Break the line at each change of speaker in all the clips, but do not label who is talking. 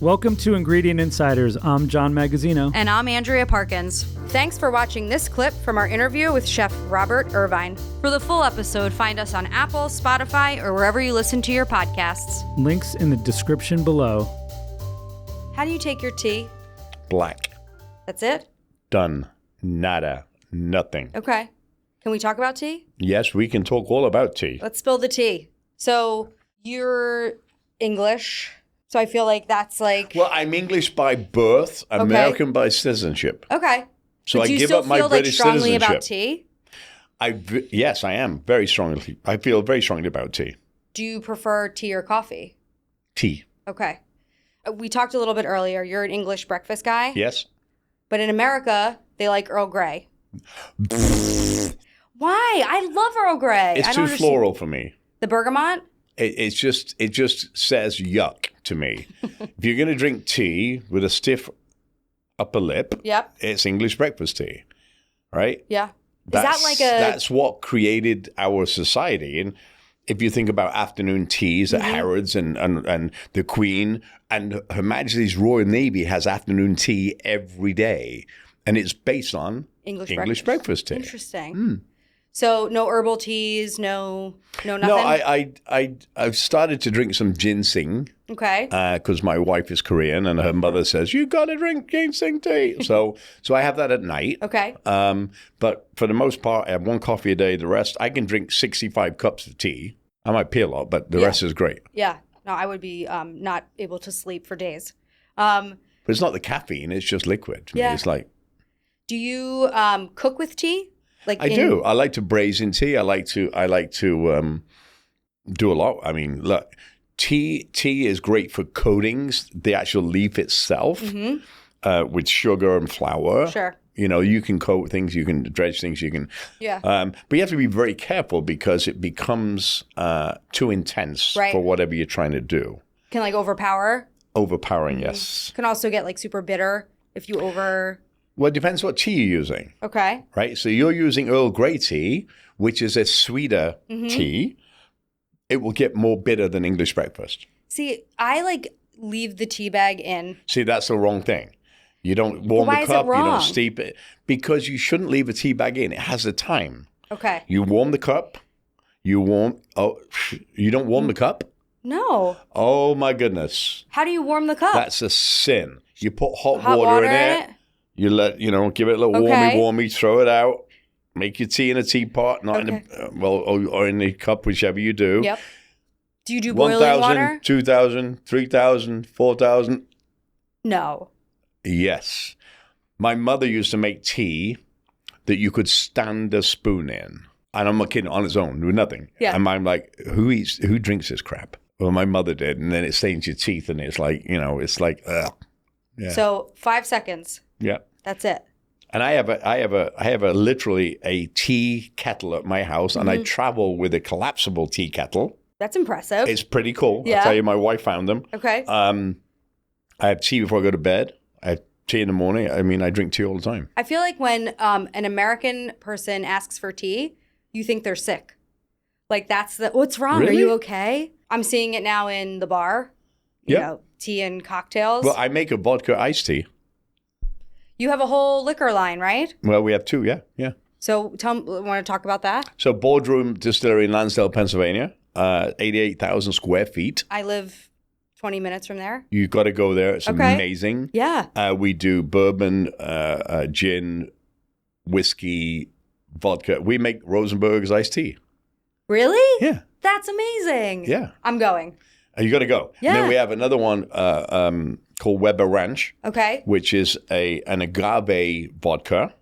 Welcome to Ingredient Insiders. I'm John Magazzino.
And I'm Andrea Parkins. Thanks for watching this clip from our interview with Chef Robert Irvine. For the full episode, find us on Apple, Spotify, or wherever you listen to your podcasts.
Links in the description below.
How do you take your tea?
Black.
That's it?
Done. Nada. Nothing.
Okay. Can we talk about tea?
Yes, we can talk all about tea.
Let's spill the tea. So you're English, so I feel like that's like...
Well, I'm English by birth, American by citizenship.
Okay.
So
but
I give up my British
strongly
citizenship.
About tea?
Yes, I am very strongly. I feel very strongly about tea.
Do you prefer tea or coffee?
Tea.
Okay. We talked a little bit earlier. You're an English breakfast guy.
Yes.
But in America, they like Earl Grey. Why? I love Earl Grey.
It's too floral for me.
The bergamot?
It just says yuck to me. If you're going to drink tea with a stiff upper lip,
yep,
it's English breakfast tea, right?
Yeah. That's
what created our society. And if you think about afternoon teas at Harrods and the Queen and Her Majesty's Royal Navy has afternoon tea every day, and it's based on English breakfast tea.
Interesting. So no herbal teas, no nothing?
No, I've started to drink some ginseng.
Okay.
Because my wife is Korean and her mother says, you got to drink ginseng tea. So I have that at night.
Okay.
But for the most part, I have one coffee a day. The rest, I can drink 65 cups of tea. I might pee a lot, but the rest is great.
Yeah. No, I would be not able to sleep for days.
But it's not the caffeine. It's just liquid. To me. It's like...
Do you cook with tea?
I do. I like to braise in tea. I like to do a lot. I mean, look, tea is great for coatings, the actual leaf itself, with sugar and flour.
Sure.
You know, you can coat things, you can dredge things, you can.
Yeah.
But you have to be very careful because it becomes too intense for whatever you're trying to do.
Can like overpower?
Overpowering, yes.
Can also get like super bitter if you over...
Well, it depends what tea you're using.
Okay.
Right? So you're using Earl Grey tea, which is a sweeter tea. It will get more bitter than English breakfast.
See, I leave the tea bag in.
See, that's the wrong thing. You don't warm the cup, you don't steep it. Because you shouldn't leave a tea bag in. It has a time.
Okay.
You warm the cup. You don't warm the cup?
No.
Oh, my goodness.
How do you warm the cup?
That's a sin. You put hot water in it. You give it a little warmy, throw it out. Make your tea in a teapot, not in or in the cup, whichever you do.
Yep. Do you do boiling water?
2,000, 3,000, 4,000?
No.
Yes. My mother used to make tea that you could stand a spoon in. And I'm not kidding, on its own, with nothing.
Yeah.
And I'm like, who drinks this crap? Well, my mother did. And then it stains your teeth and it's like, it's like, ugh. Yeah.
So 5 seconds.
Yeah.
That's it.
And I have literally a tea kettle at my house, and I travel with a collapsible tea kettle.
That's impressive.
It's pretty cool.
Yeah.
I'll tell you, my wife found them.
Okay.
I have tea before I go to bed. I have tea in the morning. I mean, I drink tea all the time.
I feel like when an American person asks for tea, you think they're sick. Like what's wrong?
Really?
Are you okay? I'm seeing it now in the bar. You know, tea and cocktails.
Well, I make a vodka iced tea.
You have a whole liquor line, right?
Well, we have two, yeah.
So want to talk about that?
So Boardroom Distillery in Lansdale, Pennsylvania, 88,000 square feet.
I live 20 minutes from there.
You got to go there. It's amazing.
Yeah.
We do bourbon, gin, whiskey, vodka. We make Rosenberg's iced tea.
Really?
Yeah.
That's amazing.
Yeah.
I'm going.
You got to go.
Yeah.
And then we have another one called Weber Ranch.
Okay.
Which is an agave vodka.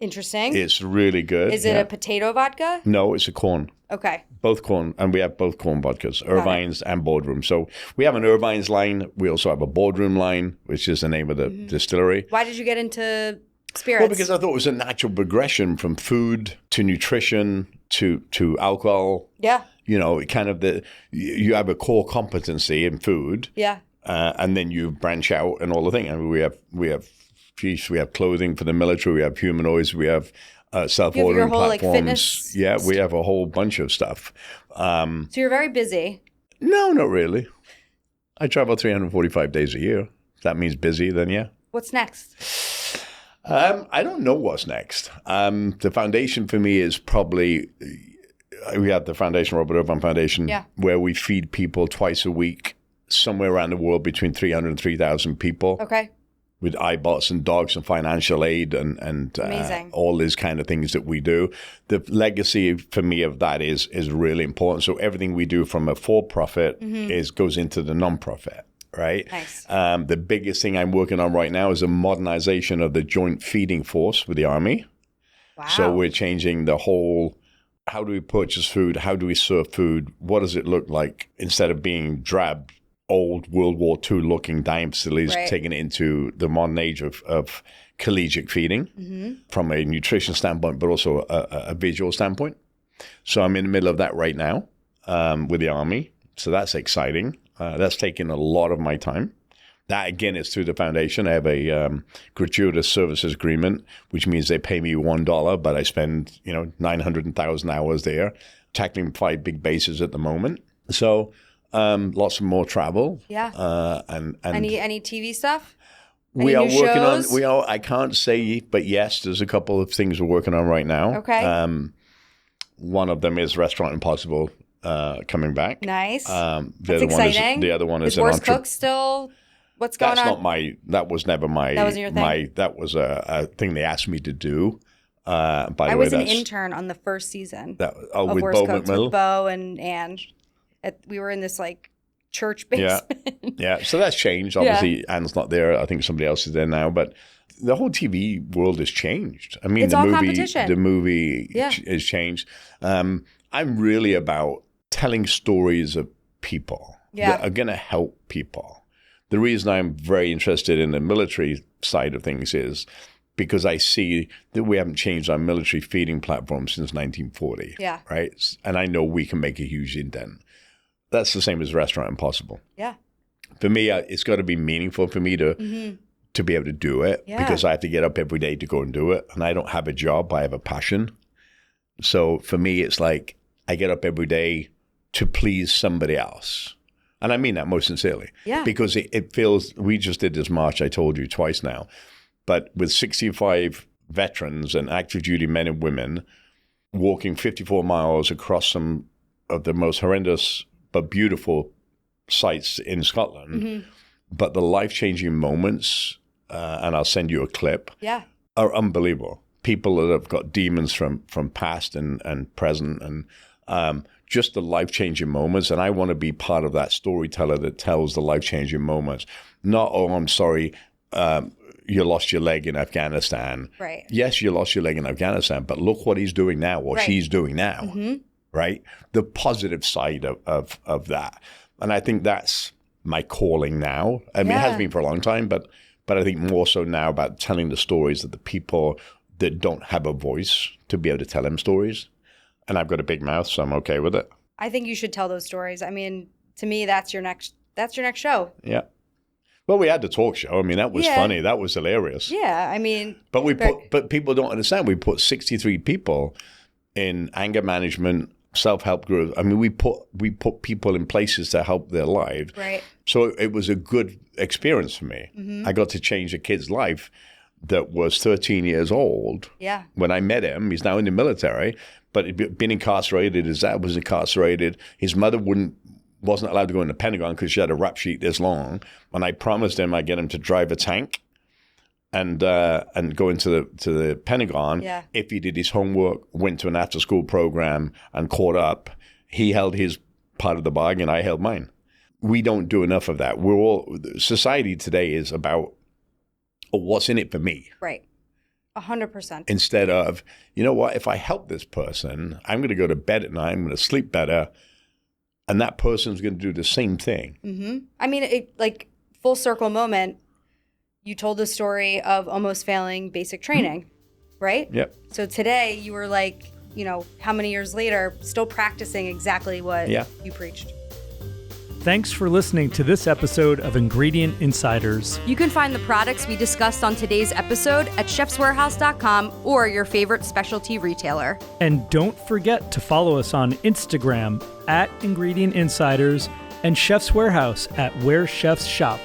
Interesting.
It's really good.
Is it a potato vodka?
No, it's a corn.
Okay.
Both corn, and we have both corn vodkas, Irvine's and Boardroom. So we have an Irvine's line. We also have a Boardroom line, which is the name of the distillery.
Why did you get into spirits?
Well, because I thought it was a natural progression from food to nutrition to alcohol.
Yeah.
Kind of you have a core competency in food.
Yeah.
And then you branch out and all the things. I mean, we have fish, we have clothing for the military, we have humanoids, we have self-ordering platforms.
Fitness
we have a whole bunch of stuff.
So you're very busy.
No, not really. I travel 345 days a year. If that means busy, then yeah.
What's next?
I don't know what's next. The foundation for me is probably, we have the foundation, Robert Irvine Foundation, where we feed people twice a week, somewhere around the world between 300 and 3,000 people.
Okay.
With iBots and dogs and financial aid and all these kind of things that we do. The legacy for me of that is really important. So everything we do from a for-profit goes into the non-profit. Right.
Nice.
The biggest thing I'm working on right now is a modernization of the joint feeding force with the Army.
Wow.
So we're changing the whole, how do we purchase food? How do we serve food? What does it look like instead of being drab, old World War II looking dining facilities, taking it into the modern age of collegiate feeding from a nutrition standpoint, but also a visual standpoint. So I'm in the middle of that right now with the Army. So that's exciting. That's taken a lot of my time. That, again, is through the foundation. I have a gratuitous services agreement, which means they pay me $1, but I spend 900,000 hours there, tackling 5 big bases at the moment. So lots of more travel.
Yeah.
And
any TV stuff?
We
any
are working
shows?
I can't say, but yes, there's a couple of things we're working on right now.
Okay.
One of them is Restaurant Impossible. Coming back.
Nice.
That's
exciting.
The other one is
Worst Cook still? What's going on?
That's not that was never my.
That wasn't your thing?
That was a thing they asked me to do. By the way,
I was an intern on the first season.
With
Worst
Bo
Cooks,
McMill?
with Bo and Anne. We were in this church basement.
Yeah. So that's changed. Obviously, Anne's not there. I think somebody else is there now. But the whole TV world has changed. I mean,
it's all competition.
The movie has changed. I'm really about telling stories of people that are going to help people. The reason I'm very interested in the military side of things is because I see that we haven't changed our military feeding platform since 1940.
Yeah.
Right? And I know we can make a huge indent. That's the same as Restaurant Impossible.
Yeah.
For me, it's got to be meaningful for me to be able to do it because I have to get up every day to go and do it. And I don't have a job. I have a passion. So for me, it's like I get up every day to please somebody else. And I mean that most sincerely.
Yeah.
Because it feels, we just did this march, I told you twice now, but with 65 veterans and active duty men and women walking 54 miles across some of the most horrendous but beautiful sites in Scotland. But the life-changing moments, and I'll send you a clip, are unbelievable. People that have got demons from past and present and just the life-changing moments. And I want to be part of that storyteller that tells the life-changing moments. Not, oh, I'm sorry, you lost your leg in Afghanistan.
Right.
Yes, you lost your leg in Afghanistan, but look what he's doing now or she's doing now. Right? The positive side of that. And I think that's my calling now. I mean, it has been for a long time, but I think more so now about telling the stories of the people that don't have a voice to be able to tell them stories. And I've got a big mouth, so I'm okay with it.
I think you should tell those stories. I mean, to me, that's your next show.
Yeah. Well, we had the talk show. I mean, that was funny. That was hilarious.
Yeah, I mean.
But people don't understand. We put 63 people in anger management, self-help groups. I mean, we put people in places to help their lives.
Right.
So it was a good experience for me. I got to change a kid's life that was 13 years old.
Yeah. When
I met him, he's now in the military, but he'd been incarcerated. His dad was incarcerated. His mother wasn't allowed to go in the Pentagon because she had a rap sheet this long. And I promised him I'd get him to drive a tank and go into the Pentagon if he did his homework, went to an after-school program, and caught up. He held his part of the bargain. I held mine. We don't do enough of that. Society today is about what's in it for me.
Right. 100%.
Instead of, you know what, if I help this person, I'm going to go to bed at night, I'm going to sleep better, and that person's going to do the same thing.
I mean, full circle moment, you told the story of almost failing basic training, right?
Yep.
So today you were like, how many years later, still practicing exactly what you preached.
Thanks for listening to this episode of Ingredient Insiders.
You can find the products we discussed on today's episode at chefswarehouse.com or your favorite specialty retailer.
And don't forget to follow us on Instagram @Ingredient Insiders and Chef's Warehouse at Where Chefs Shop.